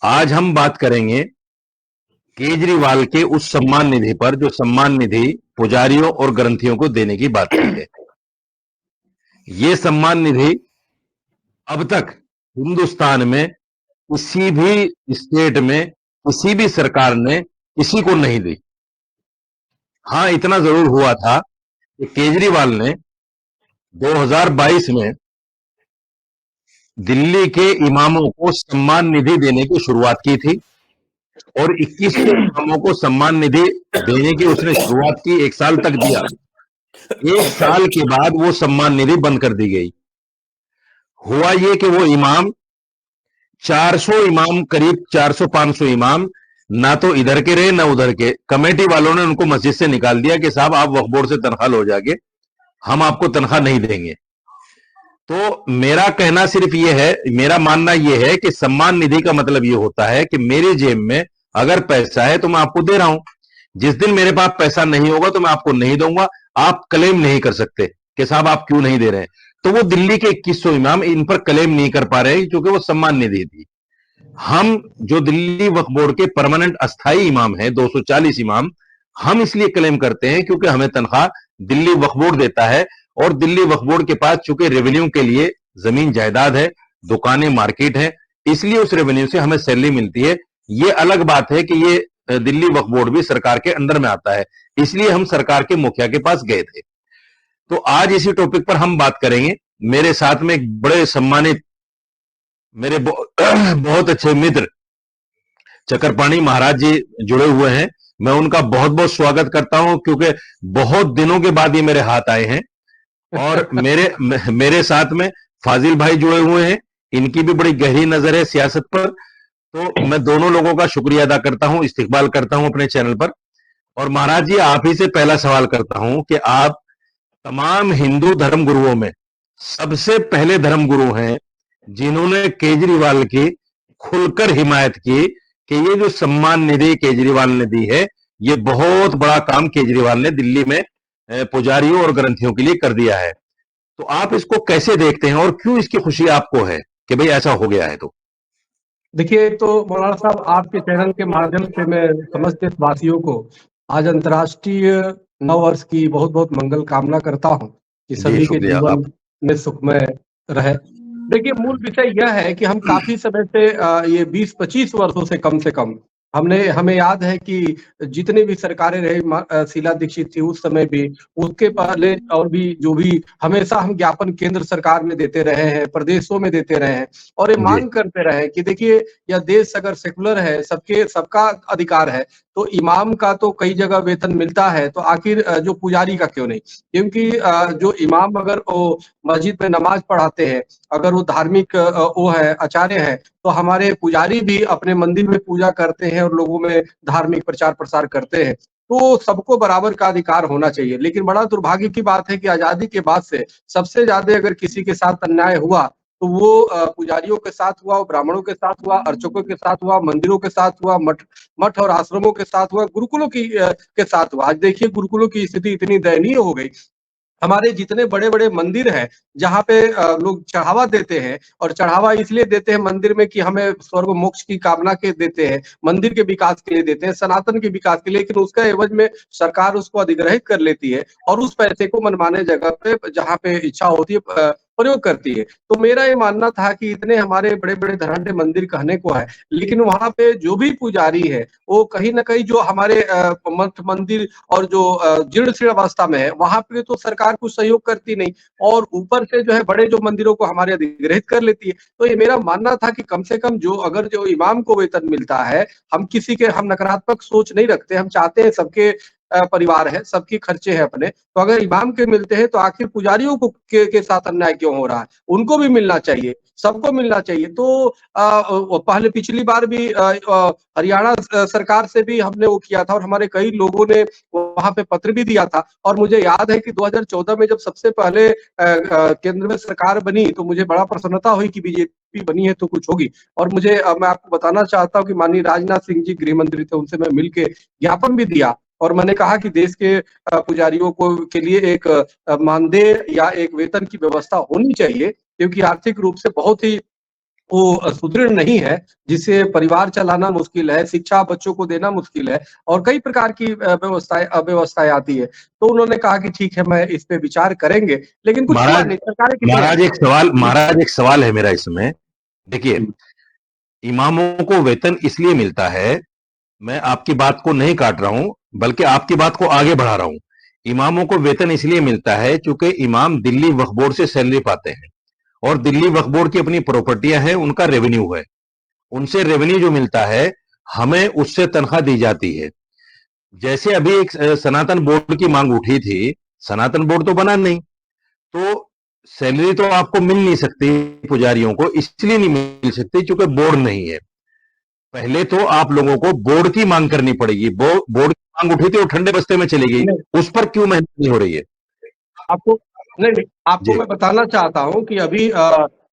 आज हम बात करेंगे केजरीवाल के उस सम्मान निधि पर जो सम्मान निधि पुजारियों और ग्रंथियों को देने की बात की है। ये सम्मान निधि अब तक हिंदुस्तान में किसी भी स्टेट में किसी भी सरकार ने किसी को नहीं दी। हाँ, इतना जरूर हुआ था कि केजरीवाल ने 2022 में दिल्ली के इमामों को सम्मान निधि देने की शुरुआत की थी और 2100 इमामों को सम्मान निधि देने की उसने शुरुआत की, 1 साल तक दिया। 1 साल के बाद वो सम्मान निधि बंद कर दी गई। हुआ ये कि वो इमाम 400 इमाम, करीब 400-500 इमाम ना तो इधर के रहे ना उधर के, कमेटी वालों ने उनको मस्जिद से निकाल दिया कि साहब आप वक्फ बोर्ड से तनख्वाह लो जाके, हम आपको तनख्वाह नहीं देंगे। तो मेरा कहना सिर्फ ये है, मेरा मानना ये है कि सम्मान निधि का मतलब ये होता है कि मेरी जेब में अगर पैसा है तो मैं आपको दे रहा हूं, जिस दिन मेरे पास पैसा नहीं होगा तो मैं आपको नहीं दूंगा। आप क्लेम नहीं कर सकते कि साहब आप क्यों नहीं दे रहे हैं। तो वो दिल्ली के 2100 इमाम इन पर क्लेम नहीं कर पा रहे क्योंकि वो सम्मान निधि थी। हम जो दिल्ली वक्फ बोर्ड के परमानेंट अस्थाई इमाम हैं, 240 इमाम, हम इसलिए क्लेम करते हैं क्योंकि हमें तनख्वाह दिल्ली वक्फ बोर्ड देता है और दिल्ली वक्फ बोर्ड के पास चूंकि रेवेन्यू के लिए जमीन जायदाद है, दुकानें, मार्केट है, इसलिए उस रेवेन्यू से हमें सैलरी मिलती है। ये अलग बात है कि ये दिल्ली वक्फ बोर्ड भी सरकार के अंडर में आता है, इसलिए हम सरकार के मुखिया के पास गए थे। तो आज इसी टॉपिक पर हम बात करेंगे। मेरे साथ में एक बड़े सम्मानित, मेरे बहुत अच्छे मित्र चक्रपाणी महाराज जी जुड़े हुए हैं। मैं उनका बहुत बहुत स्वागत करता हूं क्योंकि बहुत दिनों के बाद ये मेरे हाथ आए हैं। और मेरे साथ में फाजिल भाई जुड़े हुए हैं, इनकी भी बड़ी गहरी नजर है सियासत पर। तो मैं दोनों लोगों का शुक्रिया अदा करता हूं, इस्तकबाल करता हूं अपने चैनल पर। और महाराज जी, आप ही से पहला सवाल करता हूं कि आप तमाम हिंदू धर्म गुरुओं में सबसे पहले धर्म गुरु हैं जिन्होंने केजरीवाल की खुलकर हिमायत की कि ये जो सम्मान निधि केजरीवाल ने दी है, ये बहुत बड़ा काम केजरीवाल ने दिल्ली में पुजारियों और ग्रंथियों के लिए कर दिया है। तो आप इसको कैसे देखते हैं और क्यों इसकी खुशी आपको है कि भाई ऐसा हो गया है? तो देखिए, तो मौलाना साहब, आपके चैनल के माध्यम से मैं समस्त देशवासियों को आज अंतर्राष्ट्रीय नव वर्ष की बहुत बहुत मंगल कामना करता हूं कि जी, सभी के शुक्रिया जीवन आप। में सुखमय रहे। देखिए, मूल विषय यह है कि हम काफी समय से ये 20-25 वर्षों से कम हमें याद है कि जितने भी सरकारें रही, शीला दीक्षित थी उस समय भी, उसके पहले और भी जो भी, हमेशा हम ज्ञापन केंद्र सरकार में देते रहे हैं, प्रदेशों में देते रहे हैं और ये जी, मांग करते रहे कि देखिए, यह देश अगर सेकुलर है, सबका अधिकार है, तो इमाम का तो कई जगह वेतन मिलता है, तो आखिर जो पुजारी का क्यों नहीं? क्योंकि जो इमाम अगर वो मस्जिद में नमाज पढ़ाते हैं, अगर वो धार्मिक वो है, आचार्य है, तो हमारे पुजारी भी अपने मंदिर में पूजा करते हैं और लोगों में धार्मिक प्रचार प्रसार करते हैं। तो सबको बराबर का अधिकार होना चाहिए। लेकिन बड़ा दुर्भाग्य की बात है कि आजादी के बाद से सबसे ज्यादा अगर किसी के साथ अन्याय हुआ तो वो पुजारियों के साथ हुआ, वो ब्राह्मणों के साथ हुआ, अर्चकों के साथ हुआ, मंदिरों के साथ हुआ, मठ मठ और आश्रमों के साथ हुआ, गुरुकुलों के साथ हुआ। आज देखिए, गुरुकुलों की स्थिति इतनी दयनीय हो गई। हमारे जितने बड़े-बड़े मंदिर हैं, जहाँ पे लोग चढ़ावा देते हैं, और चढ़ावा इसलिए देते हैं मंदिर में कि हमें स्वर्ग मोक्ष की कामना के देते हैं, मंदिर के विकास के लिए देते हैं, सनातन के विकास के लिए, लेकिन उसका एवज में सरकार उसको अधिग्रहित कर लेती है और उस पैसे को मनमाने जगह पे, जहाँ पे इच्छा होती है, प्रयोग करती है। तो मेरा ये मानना था कि इतने हमारे बड़े-बड़े धनाढ्य मंदिर कहने को है, लेकिन वहाँ पे जो भी पुजारी है, वो कहीं न कहीं जो हमारे मठ मंदिर और जो जीर्ण-शीर्ण अवस्था में है, वहाँ पे तो सरकार कुछ सहयोग करती नहीं और ऊपर से जो है बड़े जो मंदिरों को हमारे अधिग्रहित कर लेती है। तो ये मेरा मानना था कि कम से कम जो इमाम को वेतन मिलता है, हम नकारात्मक सोच नहीं रखते, हम चाहते हैं सबके परिवार है, सबके खर्चे हैं अपने, तो अगर इमाम के मिलते हैं तो आखिर पुजारियों को के साथ अन्याय क्यों हो रहा है? उनको भी मिलना चाहिए, सबको मिलना चाहिए। तो पहले पिछली बार भी हरियाणा सरकार से भी हमने वो किया था और हमारे कई लोगों ने वहाँ पे पत्र भी दिया था और मुझे याद है कि 2014 में जब सबसे पहले केंद्र में सरकार बनी तो मुझे बड़ा प्रसन्नता हुई कि बीजेपी बनी है तो कुछ होगी। और मुझे मैं आपको बताना चाहता हूँ कि माननीय राजनाथ सिंह जी गृह मंत्री थे, उनसे मैं मिलके ज्ञापन भी दिया और मैंने कहा कि देश के पुजारियों को के लिए एक मानदेय या एक वेतन की व्यवस्था होनी चाहिए, क्योंकि आर्थिक रूप से बहुत ही वो सुदृढ़ नहीं है, जिससे परिवार चलाना मुश्किल है, शिक्षा बच्चों को देना मुश्किल है और कई प्रकार की अव्यवस्थाएँ आती है। तो उन्होंने कहा कि ठीक है, मैं इस पे विचार करेंगे, लेकिन कुछ हुआ महाराज नहीं, सरकारें कितनी महाराज आईं? महाराज एक सवाल है मेरा इसमें। देखिए, हुँ। इमामों को वेतन इसलिए मिलता है, मैं आपकी बात को नहीं काट रहा हूं, बल्कि आपकी बात को आगे बढ़ा रहा हूं। इमामों को वेतन इसलिए मिलता है क्योंकि इमाम दिल्ली वक्फ बोर्ड से सैलरी पाते हैं और दिल्ली वक्फ बोर्ड की अपनी प्रॉपर्टियां हैं, उनका रेवेन्यू है। उनसे रेवेन्यू जो मिलता है, हमें उससे तनख्वाह दी जाती है। जैसे अभी एक सनातन बोर्ड की मांग उठी थी, सनातन बोर्ड तो बना नहीं, तो सैलरी तो आपको मिल नहीं सकती पुजारियों को, इसलिए नहीं मिल सकती क्योंकि बोर्ड नहीं है। पहले तो आप लोगों को बोर्ड की मांग करनी पड़ेगी। बोर्ड की मांग उठी थी, वो ठंडे बस्ते में चली गई। नहीं, उस पर क्यों मेहनत नहीं हो रही है? आपको नहीं, आपको जी, मैं बताना चाहता हूँ कि अभी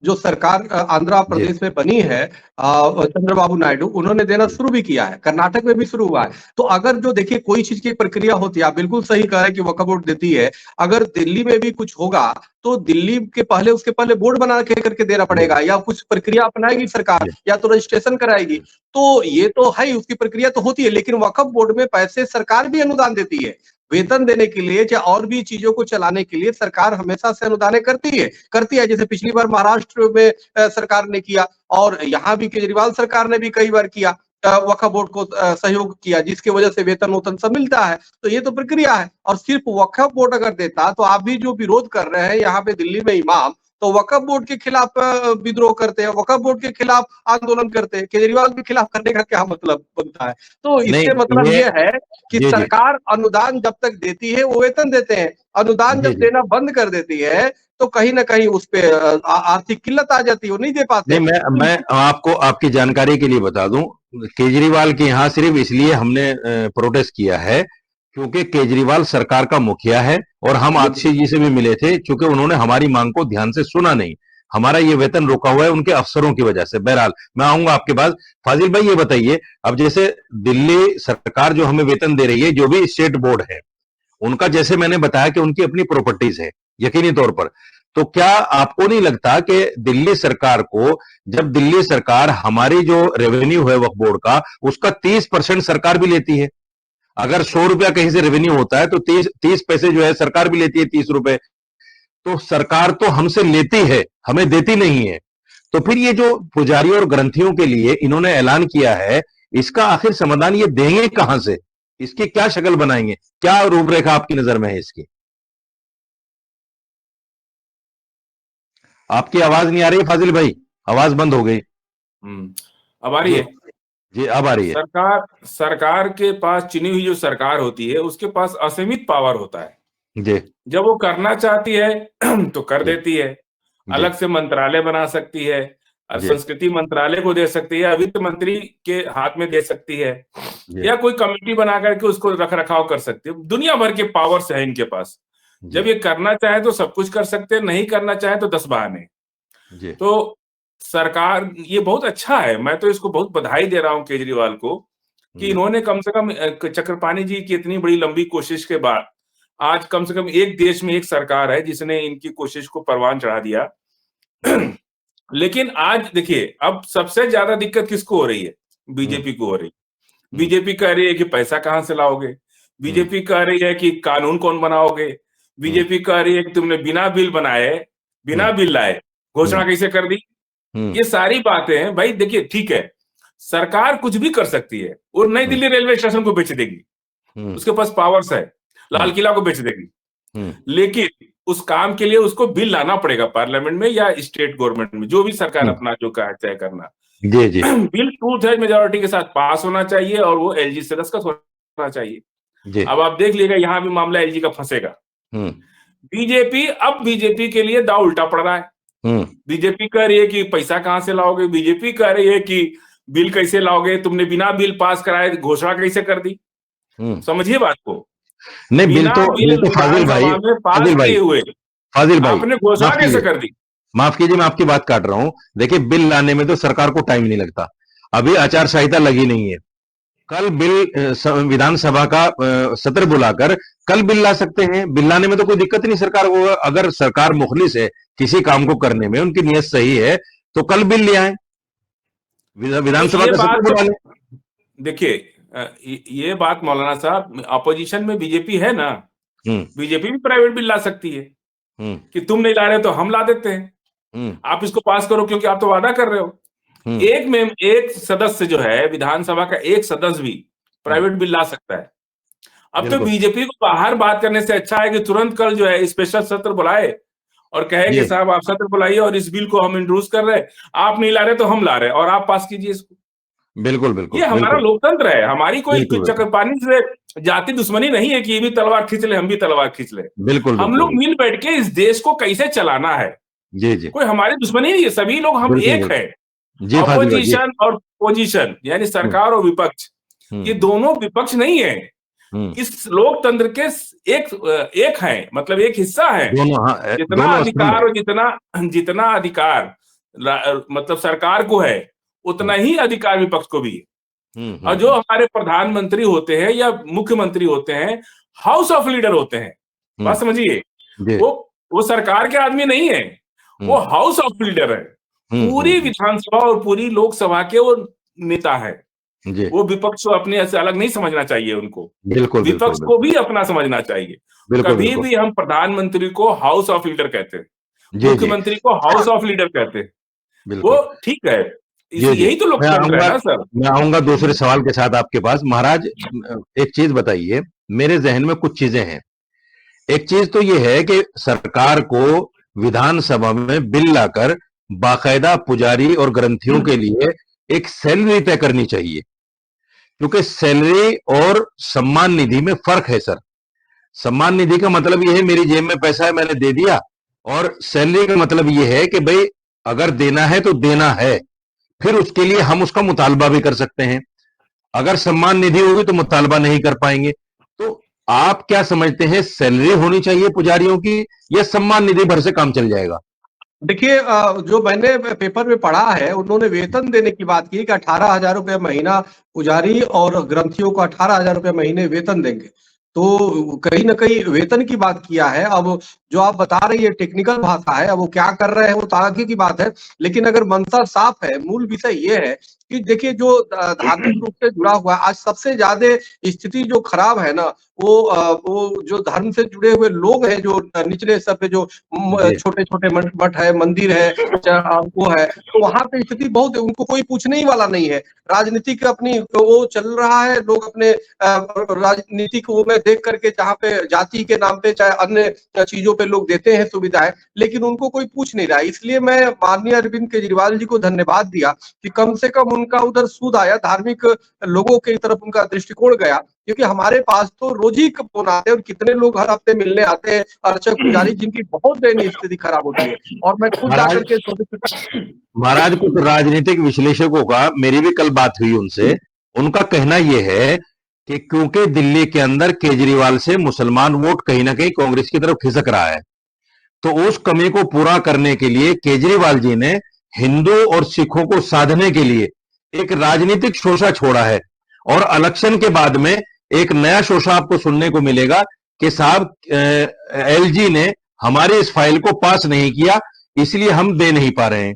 जो सरकार आंध्र जी, प्रदेश में बनी है, चंद्रबाबू नायडू, उन्होंने देना शुरू भी किया है, कर्नाटक में भी शुरू हुआ है। तो अगर जो देखिए कोई चीज़ की प्रक्रिया होती है, आप बिल्कुल सही कह रहे हैं कि वक्फ बोर्ड देती है, अगर दिल्ली में भी कुछ होगा, तो दिल्ली के पहले उसके पहले बोर्ड बना के करके देना जी, पड़ेगा या कुछ प्रक्रिया अपनाएगी सरकार जी, या तो रजिस्ट्रेशन कराएगी। तो ये तो है ही, उसकी प्रक्रिया तो होती है, लेकिन वक्फ बोर्ड में पैसे सरकार भी अनुदान देती है। वेतन देने के लिए या और भी चीजों को चलाने के लिए सरकार हमेशा से अनुदानें करती है। जैसे पिछली बार महाराष्ट्र में सरकार ने किया और यहाँ भी केजरीवाल सरकार ने भी कई बार किया, वक्फ बोर्ड को सहयोग किया, जिसकी वजह से वेतन वोतन सब मिलता है। तो ये तो प्रक्रिया है और सिर्फ वक्फ बोर्ड अगर देता तो आप भी जो विरोध कर रहे हैं यहाँ पे दिल्ली में इमाम, तो वक्फ बोर्ड के खिलाफ विद्रोह करते हैं, वक्फ बोर्ड के खिलाफ आंदोलन करते हैं, केजरीवाल के खिलाफ करने का क्या मतलब बनता है? तो नहीं, इससे मतलब ये ये है कि जी, जी, सरकार अनुदान जब तक देती है वो वेतन देते हैं, अनुदान जी, जब जी। देना बंद कर देती है तो कहीं न कहीं उस पे आर्थिक किल्लत आ जाती है, वो नहीं दे पाते नहीं, हैं। तो मैं आपको आपकी जानकारी के लिए बता दूं, केजरीवाल के यहाँ सिर्फ इसलिए हमने प्रोटेस्ट किया है क्योंकि केजरीवाल सरकार का मुखिया है और हम बिल्कुल, आतिशी जी से भी मिले थे क्योंकि उन्होंने हमारी मांग को ध्यान से सुना नहीं। हमारा ये वेतन रुका हुआ है उनके अफसरों की वजह से। बहरहाल मैं आऊंगा आपके पास। फाजिल भाई ये बताइए, अब जैसे दिल्ली सरकार जो हमें वेतन दे रही है, जो भी स्टेट बोर्ड है, उनका जैसे मैंने बताया कि उनकी अपनी प्रॉपर्टीज है, यकीनी तौर पर। तो क्या आपको नहीं लगता कि दिल्ली सरकार को, जब दिल्ली सरकार हमारी जो रेवेन्यू है वक्फ बोर्ड का, उसका 30% सरकार भी लेती है। अगर 100 रुपया कहीं से रेवेन्यू होता है तो 30 पैसे जो है सरकार भी लेती है, 30 रुपए। तो सरकार तो हमसे लेती है, हमें देती नहीं है। तो फिर ये जो पुजारियों और ग्रंथियों के लिए इन्होंने ऐलान किया है, इसका आखिर समाधान ये देंगे कहां से? इसकी क्या शक्ल बनाएंगे? क्या रूपरेखा आपकी नजर में है इसकी? आपकी आवाज नहीं आ रही है फाजिल भाई, आवाज बंद हो गई। अब आ रही जी, है। जी, अब आ रही है। सरकार सरकार के पास चुनी हुई जो सरकार होती है उसके पास असीमित पावर होता है। जी, जब वो करना चाहती है तो कर जी, देती है। जी, अलग से मंत्रालय बना सकती है, जी, संस्कृति मंत्रालय को दे सकती है, वित्त मंत्री के हाथ में दे सकती है, जी, या कोई कमेटी बना करके उसको रख रखाव कर सकती है। दुनिया भर के पावर्स है इनके पास। जी, जब ये करना चाहे तो सब कुछ कर सकते हैं, नहीं करना चाहे तो 10 बहाने। जी, तो सरकार ये बहुत अच्छा है, मैं तो इसको बहुत बधाई दे रहा हूँ केजरीवाल को कि जी, इन्होंने कम से कम चक्रपाणी जी की इतनी बड़ी लंबी कोशिश के बाद आज कम से कम एक देश में एक सरकार है जिसने इनकी कोशिश को परवान चढ़ा दिया। लेकिन आज देखिए, अब सबसे ज्यादा दिक्कत किसको हो रही है? हुँ, बीजेपी को हो रही है। हुँ, बीजेपी कह रही है कि पैसा कहां से लाओगे? हुँ, बीजेपी कह रही है कि कानून कौन बनाओगे? हुँ, बीजेपी कह रही है कि तुमने बिना बिल बनाए, हुँ, बिना बिल लाए हुँ, घोषणा कैसे कर दी? हुँ, ये सारी बातें हैं भाई। देखिए ठीक है, सरकार कुछ भी कर सकती है। वो नई हुँ, दिल्ली रेलवे स्टेशन को बेच देगी, हुँ, उसके पास पावर्स है। हुँ, लाल किला को बेच देगी। हुँ, लेकिन उस काम के लिए उसको बिल लाना पड़ेगा पार्लियामेंट में या स्टेट गवर्नमेंट में, जो भी सरकार हुँ, अपना जो कहा तय करना। जी, जी, बिल 2/3 मेजोरिटी के साथ पास होना चाहिए और वो एलजी से दस्तखत होना चाहिए। जी, अब आप देख लीजिएगा यहाँ भी मामला एलजी का फंसेगा। हुँ, बीजेपी के लिए दांव उल्टा पड़ रहा है। हुँ, बीजेपी कह रही है कि पैसा कहां से लाओगे? बीजेपी कह रही है कि बिल कैसे लाओगे? तुमने बिना बिल पास कराए घोषणा कैसे कर दी? हुँ। समझिए बात को। नहीं, बिना बिल फाजिल विधानसभा में पास भाई, किए हुए फाजिल भाई, आपने घोषणा माफ कैसे कीजिए। कर दी? माफ कीजिए, मैं आपकी बात काट रहा हूं। देखिए, बिल लाने में तो सरकार को टाइम नहीं लगता। अभी आचार संहिता लगी नहीं है। कल विधानसभा का सत्र बुलाकर कल बिल ला सकते हैं। बिल लाने में तो कोई दिक्कत नहीं सरकार को। अगर सरकार मुखलिस है किसी काम को करने में, उनकी नीयत सही है, तो कल बिल ले आए। विधानसभा ये का सत्र बात बुला लें। देखिए, ये बात मौलाना साहब, अपोजिशन में बीजेपी है ना, बीजेपी भी प्राइवेट बिल ला सकती है कि तुम नहीं ला रहे तो हम ला देते हैं, आप इसको पास करो क्योंकि आप तो वादा कर रहे हो। एक सदस्य जो है विधानसभा का, एक सदस्य भी प्राइवेट बिल ला सकता है। अब तो बीजेपी को बाहर बात करने से अच्छा है कि तुरंत कल जो है स्पेशल सत्र बुलाए और कहे कि साहब आप सत्र बुलाइए और इस बिल को हम इंट्रोड्यूस कर रहे हैं, आप नहीं ला रहे तो हम ला रहे हैं और आप पास कीजिए इसको। बिल्कुल बिल्कुल, ये हमारा लोकतंत्र है, हमारी कोई चक्रपाणी से जाति दुश्मनी नहीं है कि ये भी तलवार खींच ले हम भी तलवार खींच ले। बिल्कुल हम लोग मिल बैठ के इस देश को कैसे चलाना है, जी जी, कोई हमारी दुश्मनी नहीं है, सभी लोग हम एक है। अपोजिशन और पोजीशन यानी सरकार और विपक्ष, ये दोनों विपक्ष नहीं है, इस लोकतंत्र के एक है, मतलब एक हिस्सा है। जितना अधिकार और जितना अधिकार मतलब सरकार को है उतना ही अधिकार विपक्ष को भी है। और जो हमारे प्रधानमंत्री होते हैं या मुख्यमंत्री होते हैं, हाउस ऑफ लीडर होते हैं, बात समझिए, वो सरकार के आदमी नहीं है, वो हाउस ऑफ लीडर है, पूरी विधानसभा और पूरी लोकसभा के वो नेता है। वो विपक्ष को अपने से अलग नहीं समझना चाहिए, उनको विपक्ष को भी अपना समझना चाहिए। कभी भी हम प्रधानमंत्री को हाउस ऑफ लीडर कहते हैं, मुख्यमंत्री को हाउस ऑफ लीडर कहते हैं, वो ठीक है, यही तो लोकतंत्र है ना सर। मैं आऊंगा दूसरे सवाल के साथ आपके पास। महाराज एक चीज बताइए, मेरे जहन में कुछ चीजें हैं। एक चीज तो ये है कि सरकार को विधानसभा में बिल लाकर बाकायदा पुजारी और ग्रंथियों के लिए एक सैलरी तय करनी चाहिए, क्योंकि सैलरी और सम्मान निधि में फर्क है सर। सम्मान निधि का मतलब यह है मेरी जेब में पैसा है मैंने दे दिया, और सैलरी का मतलब यह है कि भाई अगर देना है तो देना है, फिर उसके लिए हम उसका मुतालबा भी कर सकते हैं। अगर सम्मान निधि होगी तो मुतालबा नहीं कर पाएंगे। तो आप क्या समझते हैं, सैलरी होनी चाहिए पुजारियों की या सम्मान निधि भर से काम चल जाएगा? देखिए, जो मैंने पेपर में पढ़ा है, उन्होंने वेतन देने की बात की कि 18,000 रुपये महीना पुजारी और ग्रंथियों को 18,000 रुपये महीने वेतन देंगे। तो कहीं ना कहीं वेतन की बात किया है। अब जो आप बता रही है टेक्निकल भाषा है, अब वो क्या कर रहे हैं वो आगे की बात है, लेकिन अगर मंशा साफ है, मूल विषय ये है कि देखिए जो धार्मिक रूप से जुड़ा हुआ आज सबसे ज्यादा स्थिति जो खराब है ना, वो जो धर्म से जुड़े हुए लोग हैं, जो निचले स्तर पे जो छोटे छोटे मठ है, मंदिर है, वो है, तो वहां पे स्थिति बहुत, उनको कोई पूछने ही वाला नहीं है। राजनीतिक अपनी वो चल रहा है, लोग अपने राजनीतिक वो में देख करके जहाँ पे जाति के नाम पे चाहे अन्य चीजों पे लोग देते हैं सुविधाएं, लेकिन उनको कोई पूछ नहीं रहा। इसलिए मैं माननीय अरविंद केजरीवाल जी को धन्यवाद दिया कि कम से कम उनका उधर सूद आया, धार्मिक लोगों की तरफ उनका दृष्टिकोण गया, क्योंकि हमारे पास तो रोज ही फोन आते हैं और कितने लोग हर हफ्ते मिलने आते हैं अर्चक पुजारी, जिनकी बहुत दयनीय स्थिति खराब होती है। और मैं खुद जाकर के महाराज कुछ राजनीतिक विश्लेषकों का, मेरी भी कल बात हुई उनसे, उनका कहना यह है कि क्योंकि दिल्ली के अंदर केजरीवाल से मुसलमान वोट कहीं ना कहीं कांग्रेस की तरफ खिसक रहा है, तो उस कमी को पूरा करने के लिए केजरीवाल जी ने हिंदू और सिखों को साधने के लिए एक राजनीतिक शोषा छोड़ा है। और इलेक्शन के बाद में एक नया शोषा आपको सुनने को मिलेगा कि साहब एलजी ने हमारी इस फाइल को पास नहीं किया, इसलिए हम दे नहीं पा रहे हैं।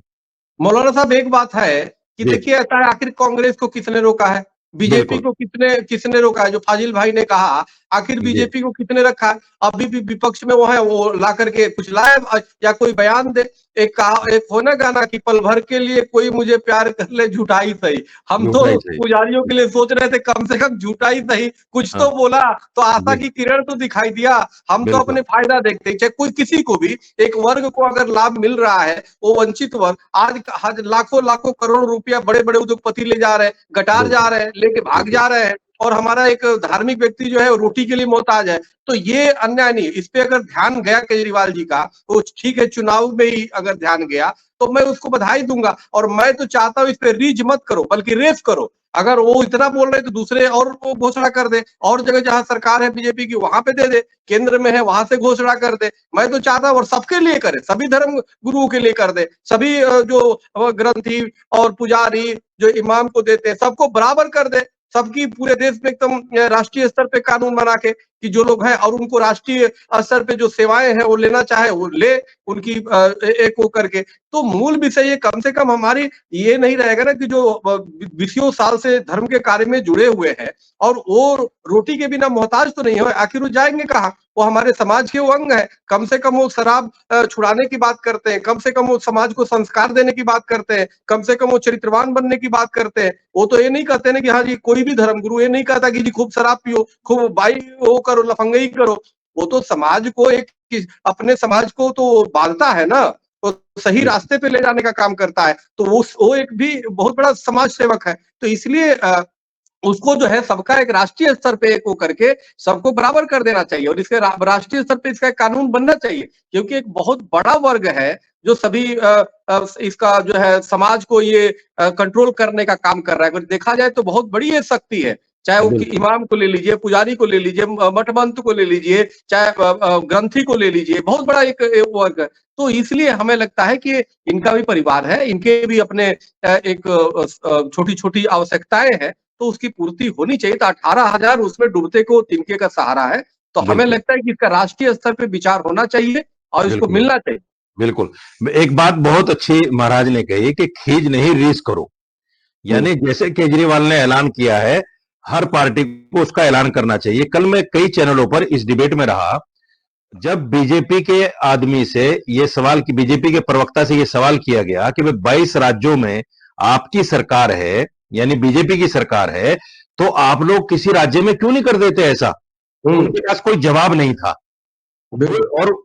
मौलाना साहब एक बात है कि देखिए, ऐसा है, आखिर कांग्रेस को किसने रोका है, बीजेपी को किसने रोका है? जो फाजिल भाई ने कहा, आखिर बीजेपी को कितने रखा है? अभी भी विपक्ष में वो है, वो ला करके कुछ लाए या कोई बयान दे। एक हो ना गाना कि पल भर के लिए कोई मुझे प्यार कर ले, झूठा ही सही। हम तो पुजारियों के लिए सोच रहे थे कम से कम झूठा ही सही कुछ तो बोला, तो आशा की किरण तो दिखाई दिया। हम तो अपने फायदा देखते हैं, चाहे कोई किसी को भी एक वर्ग को अगर लाभ मिल रहा है, वो वंचित वर्ग आज लाखों लाखों करोड़ रुपया बड़े बड़े उद्योगपति ले जा रहे हैं, गटार जा रहे हैं, लेके भाग जा रहे हैं, और हमारा एक धार्मिक व्यक्ति जो है रोटी के लिए मोहताज है। तो ये अन्याय नहीं। इस पे अगर ध्यान गया केजरीवाल जी का तो ठीक है, चुनाव में ही अगर ध्यान गया तो मैं उसको बधाई दूंगा। और मैं तो चाहता हूं इस पे रीच मत करो, बल्कि रेस करो। अगर वो इतना बोल रहे तो दूसरे और वो घोषणा कर दे, और जगह जहां सरकार है बीजेपी की वहां पे दे दे, केंद्र में है वहां से घोषणा कर दे। मैं तो चाहता हूं और सबके लिए करे, सभी धर्म गुरुओं के लिए कर दे, सभी जो ग्रंथी और पुजारी जो इमाम को देते हैं सबको बराबर कर दे। सबकी पूरे देश में एकदम राष्ट्रीय स्तर पे कानून बना के कि जो लोग हैं और उनको राष्ट्रीय स्तर पे जो सेवाएं हैं वो लेना चाहे वो ले, उनकी एक वो करके। तो मूल विषय ये कम से कम हमारी ये नहीं रहेगा ना कि जो 20 साल से धर्म के कार्य में जुड़े हुए हैं और वो रोटी के बिना मोहताज तो नहीं है, आखिर वो जाएंगे कहाँ? वो हमारे समाज के वो अंग है। कम से कम वो शराब छुड़ाने की बात करते हैं, कम से कम वो समाज को संस्कार देने की बात करते हैं, कम से कम वो चरित्रवान बनने की बात करते हैं। वो तो ये नहीं कहते ना कि हाँ जी, कोई भी धर्मगुरु ये नहीं कहता कि जी खूब शराब पियो, खूब बाई वो करो, लफंगई करो। वो तो समाज को अपने समाज को तो बांधता है ना, तो सही रास्ते पे ले जाने का काम करता है। तो वो एक भी बहुत बड़ा समाज सेवक है। तो इसलिए उसको जो है सबका एक राष्ट्रीय स्तर पे एक वो करके सबको बराबर कर देना चाहिए और इसके राष्ट्रीय स्तर पे इसका एक कानून बनना चाहिए, क्योंकि एक बहुत बड़ा वर्ग है जो सभी इसका जो है समाज को ये कंट्रोल करने का काम कर रहा है। अगर देखा जाए तो बहुत बड़ी ये शक्ति है, चाहे वो इमाम को ले लीजिए, पुजारी को ले लीजिए, मठमंत को ले लीजिए, चाहे ग्रंथी को ले लीजिए, बहुत बड़ा एक वर्ग है। तो इसलिए हमें लगता है कि इनका भी परिवार है, इनके भी अपने एक छोटी छोटी आवश्यकताएं हैं, तो उसकी पूर्ति होनी चाहिए। तो 18,000 उसमें डूबते को तिनके का सहारा है। तो हमें लगता है कि इसका राष्ट्रीय स्तर पे विचार होना चाहिए और इसको मिलना चाहिए। बिल्कुल। एक बात बहुत अच्छी महाराज ने कही कि खींच नहीं रीस करो, यानी जैसे केजरीवाल ने ऐलान किया है, हर पार्टी को उसका ऐलान करना चाहिए। कल मैं कई चैनलों पर इस डिबेट में रहा, जब बीजेपी के आदमी से ये सवाल की बीजेपी के प्रवक्ता से ये सवाल किया गया कि भाई 22 राज्यों में आपकी सरकार है, यानी बीजेपी की सरकार है, तो आप लोग किसी राज्य में क्यों नहीं कर देते ऐसा? उनके पास कोई जवाब नहीं था।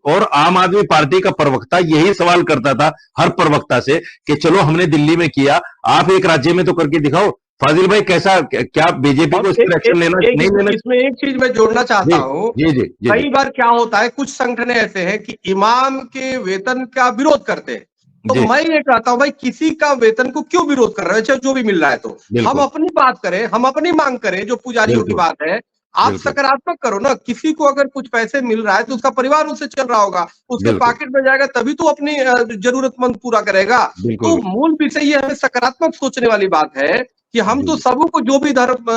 और आम आदमी पार्टी का प्रवक्ता यही सवाल करता था हर प्रवक्ता से कि चलो हमने दिल्ली में किया, आप एक राज्य में तो करके दिखाओ। फाजिल भाई, कैसा, क्या बीजेपी को इस पर एक्शन लेना नहीं लेना? इसमें एक चीज मैं जोड़ना चाहता हूँ। कई बार क्या होता है, कुछ संगठन ऐसे हैं कि इमाम के वेतन का विरोध करते हैं। तो मैं ये कहता हूँ भाई, किसी का वेतन को क्यों विरोध कर रहे हैं? जो भी मिल रहा है तो हम अपनी बात करें, हम अपनी मांग करें। जो पुजारियों की बात है, आप सकारात्मक करो ना। किसी को अगर कुछ पैसे मिल रहा है तो उसका परिवार उससे चल रहा होगा, उसके पॉकेट में जाएगा, तभी तो अपनी जरूरतमंद पूरा करेगा। तो मूल विषय ये हमें सकारात्मक सोचने वाली बात है कि हम तो सबको जो भी धर्म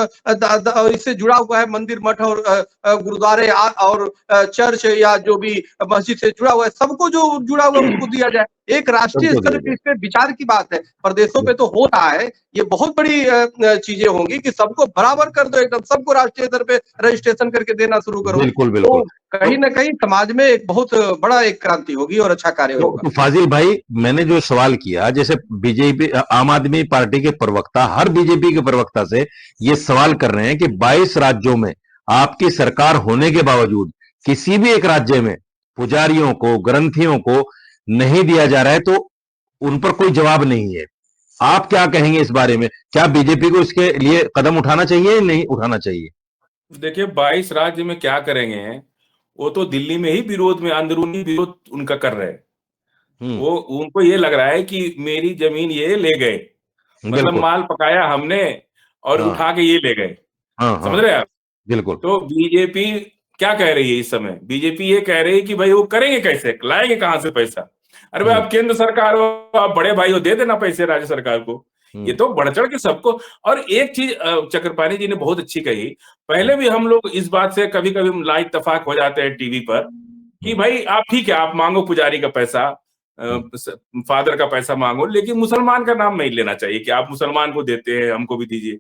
इससे जुड़ा हुआ है, मंदिर, मठ और गुरुद्वारे और चर्च या जो भी मस्जिद से जुड़ा हुआ है, सबको जो जुड़ा हुआ है उसको दिया जाए। एक राष्ट्रीय स्तर पे इस पे विचार की बात है, प्रदेशों पे तो हो रहा है। ये बहुत बड़ी चीजें होंगी कि सबको बराबर कर दो, एकदम सबको राष्ट्रीय स्तर पे रजिस्ट्रेशन करके देना शुरू करो। बिल्कुल। तो कहीं ना कहीं समाज में एक बहुत बड़ा एक क्रांति होगी और अच्छा कार्य होगा। तो फाजिल भाई, मैंने जो सवाल किया, जैसे बीजेपी आम आदमी पार्टी के प्रवक्ता हर बीजेपी के प्रवक्ता से ये सवाल कर रहे हैं कि 22 राज्यों में आपकी सरकार होने के बावजूद किसी भी एक राज्य में पुजारियों को, ग्रंथियों को नहीं दिया जा रहा है, तो उन पर कोई जवाब नहीं है। आप क्या कहेंगे इस बारे में? क्या बीजेपी को इसके लिए कदम उठाना चाहिए या नहीं उठाना चाहिए? देखिए, 22 राज्य में क्या करेंगे, वो तो दिल्ली में ही विरोध में, अंदरूनी विरोध उनका कर रहे हैं। वो उनको ये लग रहा है कि मेरी जमीन ये ले गए, मतलब माल पकाया हमने और उठा के ये ले गए। समझ रहे हैं आप? बिल्कुल। तो बीजेपी क्या कह रही है इस समय? बीजेपी ये कह रही है कि भाई वो करेंगे कैसे, लाएंगे कहां से पैसा? अरे भाई, आप केंद्र सरकार हो, आप बड़े भाई हो, दे देना पैसे राज्य सरकार को। ये तो बढ़ चढ़ के सबको। और एक चीज चक्रपाणी जी ने बहुत अच्छी कही, पहले भी हम लोग इस बात से कभी कभी ला इत्तेफाक हो जाते हैं टीवी पर कि भाई आप ठीक है, आप मांगो पुजारी का पैसा, फादर का पैसा मांगो, लेकिन मुसलमान का नाम नहीं लेना चाहिए कि आप मुसलमान को देते हैं, हमको भी दीजिए।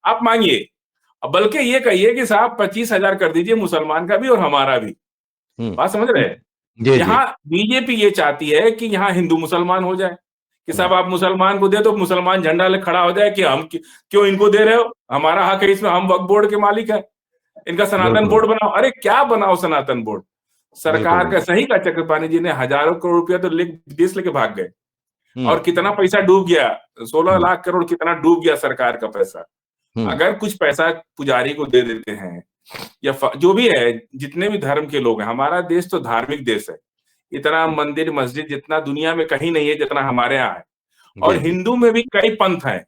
आप मांगिए, बल्कि ये कहिए कि साहब 25,000 कर दीजिए, मुसलमान का भी और हमारा भी। बात समझ रहे हैं? यहाँ बीजेपी ये चाहती है कि यहाँ हिंदू मुसलमान हो जाए, कि साहब आप मुसलमान को दे तो मुसलमान झंडा ले खड़ा हो जाए कि हम क्यों इनको दे रहे हो, हमारा हक है इसमें, हम वक्फ बोर्ड के मालिक है, इनका सनातन बोर्ड बनाओ। अरे क्या बनाओ सनातन बोर्ड? सरकार का सही का चक्रपाणी जी ने हजारों करोड़ रुपया तो देश लेके भाग गए, और कितना पैसा डूब गया, 16 लाख करोड़ कितना डूब गया सरकार का पैसा। अगर कुछ पैसा पुजारी को दे देते हैं या जो भी है, जितने भी धर्म के लोग हैं, हमारा देश तो धार्मिक देश है, इतना मंदिर मस्जिद जितना दुनिया में कहीं नहीं है जितना हमारे यहाँ है। और हिंदू में भी कई पंथ हैं,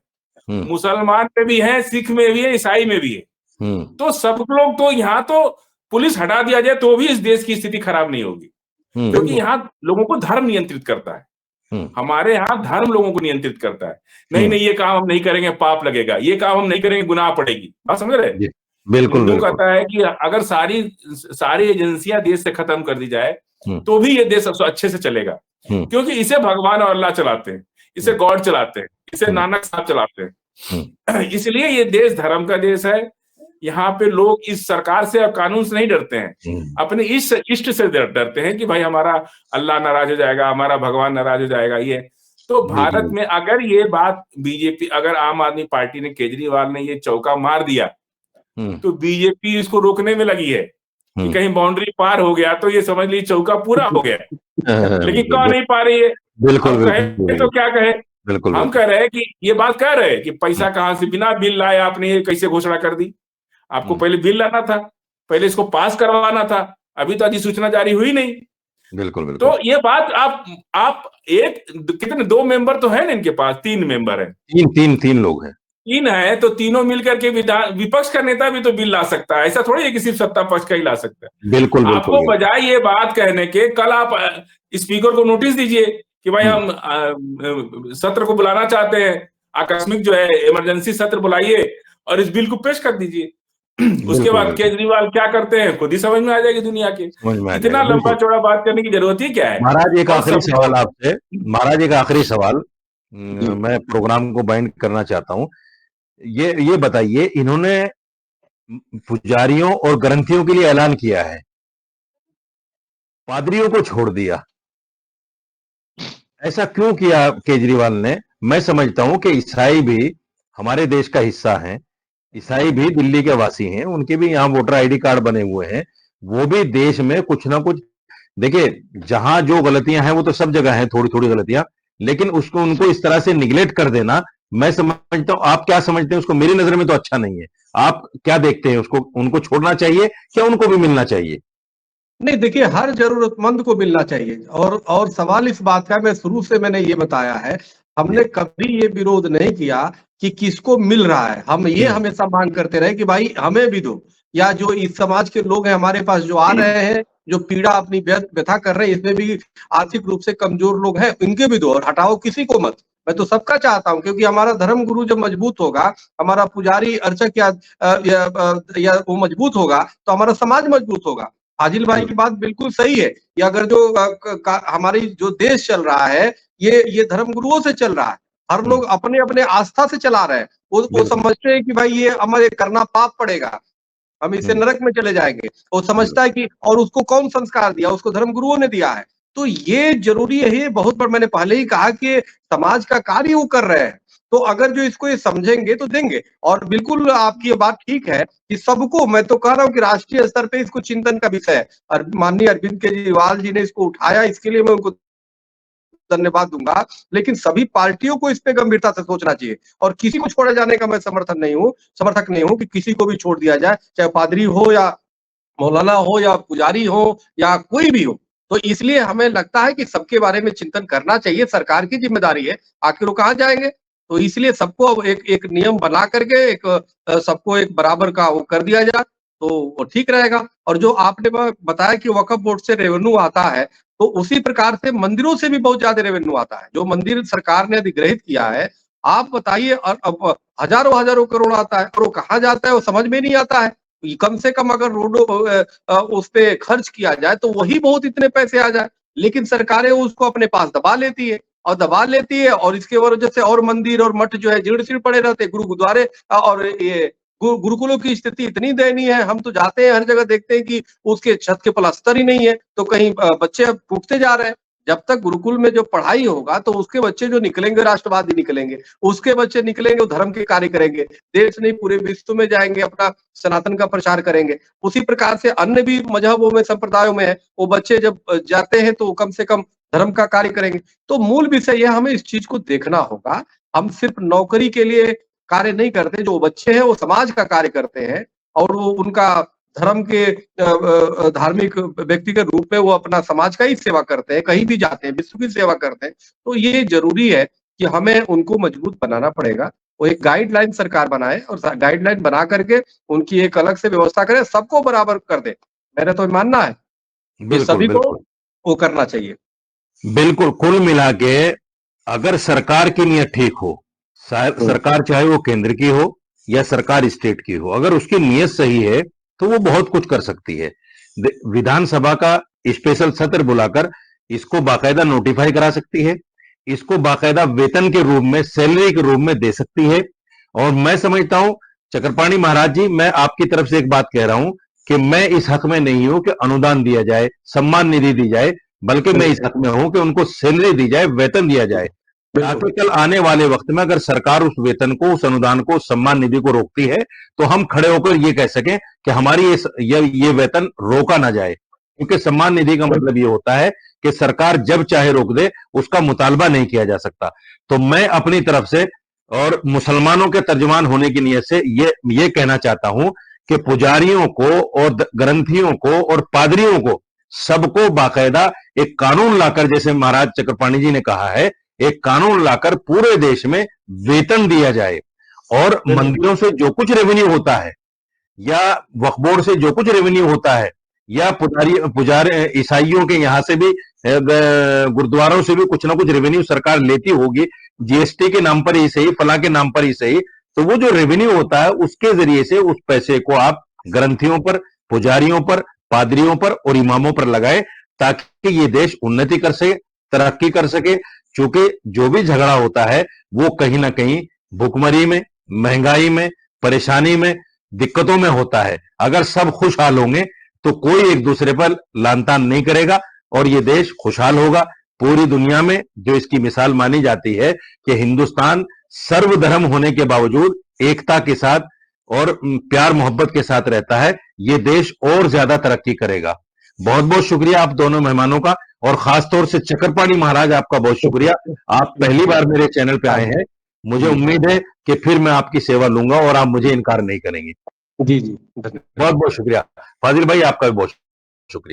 मुसलमान में भी है, सिख में भी है, ईसाई में भी है। तो सब लोग तो यहाँ तो पुलिस हटा दिया जाए तो भी इस देश की स्थिति खराब नहीं होगी, क्योंकि यहाँ लोगों को धर्म नियंत्रित करता है। हमारे यहाँ धर्म लोगों को नियंत्रित करता है। नहीं नहीं, ये काम हम नहीं करेंगे पाप लगेगा, ये काम हम नहीं करेंगे गुनाह पड़ेगी। बात समझ रहे? बिल्कुल हिंदू बिल्कुल। कहता है कि अगर सारी एजेंसियां देश से खत्म कर दी जाए तो भी ये देश अच्छे से चलेगा, क्योंकि इसे भगवान और अल्लाह चलाते हैं, इसे गॉड चलाते हैं, इसे नानक साहब चलाते हैं। इसलिए ये देश धर्म का देश है। यहाँ पे लोग इस सरकार से और कानून से नहीं डरते हैं, अपने इष्ट से डरते हैं कि भाई हमारा अल्लाह नाराज हो जाएगा, हमारा भगवान नाराज हो जाएगा। ये तो भारत में अगर ये बात बीजेपी, अगर आम आदमी पार्टी ने, केजरीवाल ने ये चौका मार दिया तो बीजेपी इसको रोकने में लगी है कि कहीं बाउंड्री पार हो गया तो ये समझ ली चौका पूरा हो गया। लेकिन कह नहीं पा रही है। बिल्कुल कहे तो क्या कहे? बिल्कुल। हम कह रहे हैं कि ये बात कह रहे हैं कि पैसा कहां से, बिना बिल लाए आपने ये कैसे घोषणा कर दी? आपको पहले बिल लाना था, पहले इसको पास करवाना था, अभी तो अधिसूचना जारी हुई नहीं। बिल्कुल बिल्कुल। तो ये बात आप एक कितने, 2 मेंबर तो है ना इनके पास, 3 मेंबर है, तीन लोग हैं, 3 है, तो तीनों मिलकर के विपक्ष का नेता भी तो बिल ला सकता है। ऐसा थोड़ी है कि सिर्फ सत्ता पक्ष का ही ला सकता है। बिल्कुल। आपको बजाय ये बात कहने के, कल आप स्पीकर को नोटिस दीजिए कि भाई हम सत्र को बुलाना चाहते हैं, आकस्मिक जो है इमरजेंसी सत्र बुलाइए और इस बिल को पेश कर दीजिए। उसके बाद केजरीवाल क्या करते हैं खुद ही समझ में आ जाएगी दुनिया के। इतना लंबा चौड़ा बात करने की जरूरत ही क्या है? महाराज एक आखिरी सवाल आपसे, महाराज एक आखिरी सवाल, मैं प्रोग्राम को बाइंड करना चाहता हूं। ये बताइए, इन्होंने पुजारियों और ग्रंथियों के लिए ऐलान किया है, पादरियों को छोड़ दिया, ऐसा क्यों किया केजरीवाल ने? मैं समझता हूं कि ईसाई भी हमारे देश का हिस्सा हैं, ईसाई भी दिल्ली के वासी हैं, उनके भी यहाँ वोटर आईडी कार्ड बने हुए हैं, वो भी देश में कुछ ना कुछ, देखिए जहां जो गलतियां हैं वो तो सब जगह हैं, थोड़ी थोड़ी गलतियां, लेकिन उसको उनको इस तरह से निगलेक्ट कर देना, मैं समझता हूं, आप क्या समझते हैं उसको? मेरी नजर में तो अच्छा नहीं है। आप क्या देखते हैं उसको? उनको छोड़ना चाहिए क्या उनको भी मिलना चाहिए? नहीं, देखिए हर जरूरतमंद को मिलना चाहिए। और सवाल इस बात का, मैं शुरू से मैंने ये बताया है, हमने कभी ये विरोध नहीं किया कि किसको मिल रहा है। हम ये हमेशा मांग करते रहे कि भाई हमें भी दो, या जो इस समाज के लोग हैं हमारे पास जो आ रहे हैं, जो पीड़ा अपनी व्यथा कर रहे हैं, इसमें भी आर्थिक रूप से कमजोर लोग हैं, इनके भी दो, और हटाओ किसी को मत। मैं तो सबका चाहता हूं, क्योंकि हमारा धर्म गुरु जब मजबूत होगा, हमारा पुजारी अर्चक या वो मजबूत होगा, तो हमारा समाज मजबूत होगा। आजिल भाई की बात बिल्कुल सही है कि अगर जो हमारी जो देश चल रहा है, ये धर्म गुरुओं से चल रहा है। हर लोग अपने अपने आस्था से चला रहे हैं। वो समझते हैं कि भाई ये हमें करना पाप पड़ेगा, हम इससे नरक में चले जाएंगे। वो समझता है कि, और उसको कौन संस्कार दिया? उसको धर्म गुरुओं ने दिया है। तो ये जरूरी है, ये बहुत बड़ा, मैंने पहले ही कहा कि समाज का कार्य वो कर रहे हैं। तो अगर जो इसको ये समझेंगे तो देंगे। और बिल्कुल आपकी ये बात ठीक है कि सबको, मैं तो कह रहा हूँ कि राष्ट्रीय स्तर पे इसको चिंतन का विषय है, और माननीय अरविंद केजरीवाल जी ने इसको उठाया, इसके लिए मैं उनको धन्यवाद दूंगा। लेकिन सभी पार्टियों को इस पे गंभीरता से सोचना चाहिए, और किसी को छोड़े जाने का मैं समर्थक नहीं हूँ कि किसी को भी छोड़ दिया जाए, चाहे पादरी हो या मौलाना हो या पुजारी हो या कोई भी हो। तो इसलिए हमें लगता है कि सबके बारे में चिंतन करना चाहिए, सरकार की जिम्मेदारी है, आखिर वो कहाँ जाएंगे। तो इसलिए सबको अब एक नियम बना करके सबको एक बराबर का वो कर दिया जाए, तो वो ठीक रहेगा। और जो आपने बताया कि वक्फ बोर्ड से रेवेन्यू आता है, तो उसी प्रकार से मंदिरों से भी बहुत ज्यादा रेवेन्यू आता है, जो मंदिर सरकार ने अधिग्रहित किया है। आप बताइए, और अब हजारों हजारों करोड़ आता है, और वो कहाँ जाता है वो समझ में नहीं आता है। कम से कम अगर रोडों उस पे खर्च किया जाए तो वही बहुत इतने पैसे आ जाए, लेकिन सरकारें उसको अपने पास दबा लेती है और इसके वजह से और मंदिर और मठ जो है जीर्ण शीर्ण पड़े रहते हैं, गुरुद्वारे और ये गुरुकुलों की स्थिति इतनी दयनीय है। हम तो जाते हैं, हर जगह देखते हैं कि उसके छत के प्लास्टर ही नहीं है, तो कहीं बच्चे अब टूटते जा रहे हैं। जब तक गुरुकुल में जो पढ़ाई होगा तो उसके बच्चे जो निकलेंगे राष्ट्रवादी निकलेंगे, उसके बच्चे निकलेंगे वो धर्म के कार्य करेंगे, देश नहीं पूरे विश्व में जाएंगे, अपना सनातन का प्रचार करेंगे। उसी प्रकार से अन्य भी मजहबों में, संप्रदायों में है, वो बच्चे जब जाते हैं तो कम से कम धर्म का कार्य करेंगे। तो मूल विषय यह, हमें इस चीज को देखना होगा। हम सिर्फ नौकरी के लिए कार्य नहीं करते, जो बच्चे हैं वो समाज का कार्य करते हैं, और वो उनका धर्म के धार्मिक व्यक्ति के रूप में वो अपना समाज का ही सेवा करते हैं, कहीं भी जाते हैं विश्व की सेवा करते हैं। तो ये जरूरी है कि हमें उनको मजबूत बनाना पड़ेगा। वो एक गाइडलाइन सरकार बनाए, और गाइडलाइन बना करके उनकी एक अलग से व्यवस्था करे, सबको बराबर कर दे। मेरा तो मानना है कि सभी को वो करना चाहिए। बिल्कुल, कुल मिला के अगर सरकार की नीयत ठीक हो, सरकार चाहे वो केंद्र की हो या सरकार स्टेट की हो, अगर उसकी नीयत सही है तो वो बहुत कुछ कर सकती है। विधानसभा का स्पेशल सत्र बुलाकर इसको बाकायदा नोटिफाई करा सकती है, इसको बाकायदा वेतन के रूप में, सैलरी के रूप में दे सकती है। और मैं समझता हूं चक्रपाणी महाराज जी, मैं आपकी तरफ से एक बात कह रहा हूं कि मैं इस हक में नहीं हूं कि अनुदान दिया जाए, सम्मान निधि दी जाए, बल्कि मैं इस हक में हूं कि उनको सैलरी दी जाए, वेतन दिया जाए, ताकि कल आने वाले वक्त में अगर सरकार उस वेतन को, उस अनुदान को, उस सम्मान निधि को रोकती है तो हम खड़े होकर ये कह सकें कि हमारी ये वेतन रोका ना जाए। क्योंकि सम्मान निधि का मतलब ये होता है कि सरकार जब चाहे रोक दे, उसका मुतालबा नहीं किया जा सकता। तो मैं अपनी तरफ से और मुसलमानों के तर्जुमान होने की नीयत से ये कहना चाहता हूं कि पुजारियों को और ग्रंथियों को और पादरियों को सबको बाकायदा एक कानून लाकर, जैसे महाराज चक्रपाणी जी ने कहा है, एक कानून लाकर पूरे देश में वेतन दिया जाए। और मंदिरों से जो कुछ रेवेन्यू होता है या वक्फ बोर्ड से जो कुछ रेवेन्यू होता है या पुजारी ईसाइयों के यहां से भी, गुरुद्वारों से भी कुछ ना कुछ रेवेन्यू सरकार लेती होगी, जीएसटी के नाम पर ही सही, फला के नाम पर ही सही। तो वो जो रेवेन्यू होता है उसके जरिए से उस पैसे को आप ग्रंथियों पर, पुजारियों पर, पादरियों पर और इमामों पर लगाए, ताकि ये देश उन्नति कर सके, तरक्की कर सके। क्योंकि जो भी झगड़ा होता है वो कहीं ना कहीं भुखमरी में, महंगाई में, परेशानी में, दिक्कतों में होता है। अगर सब खुशहाल होंगे तो कोई एक दूसरे पर लानतान नहीं करेगा और ये देश खुशहाल होगा। पूरी दुनिया में जो इसकी मिसाल मानी जाती है कि हिंदुस्तान सर्वधर्म होने के बावजूद एकता के साथ और प्यार मोहब्बत के साथ रहता है, ये देश और ज्यादा तरक्की करेगा। बहुत बहुत शुक्रिया आप दोनों मेहमानों का, और खासतौर से चक्रपाणी महाराज आपका बहुत शुक्रिया। आप पहली बार मेरे चैनल पे आए हैं, मुझे उम्मीद है कि फिर मैं आपकी सेवा लूंगा और आप मुझे इनकार नहीं करेंगे। जी जी, धन्यवाद। बहुत बहुत शुक्रिया फाजिल भाई, आपका भी बहुत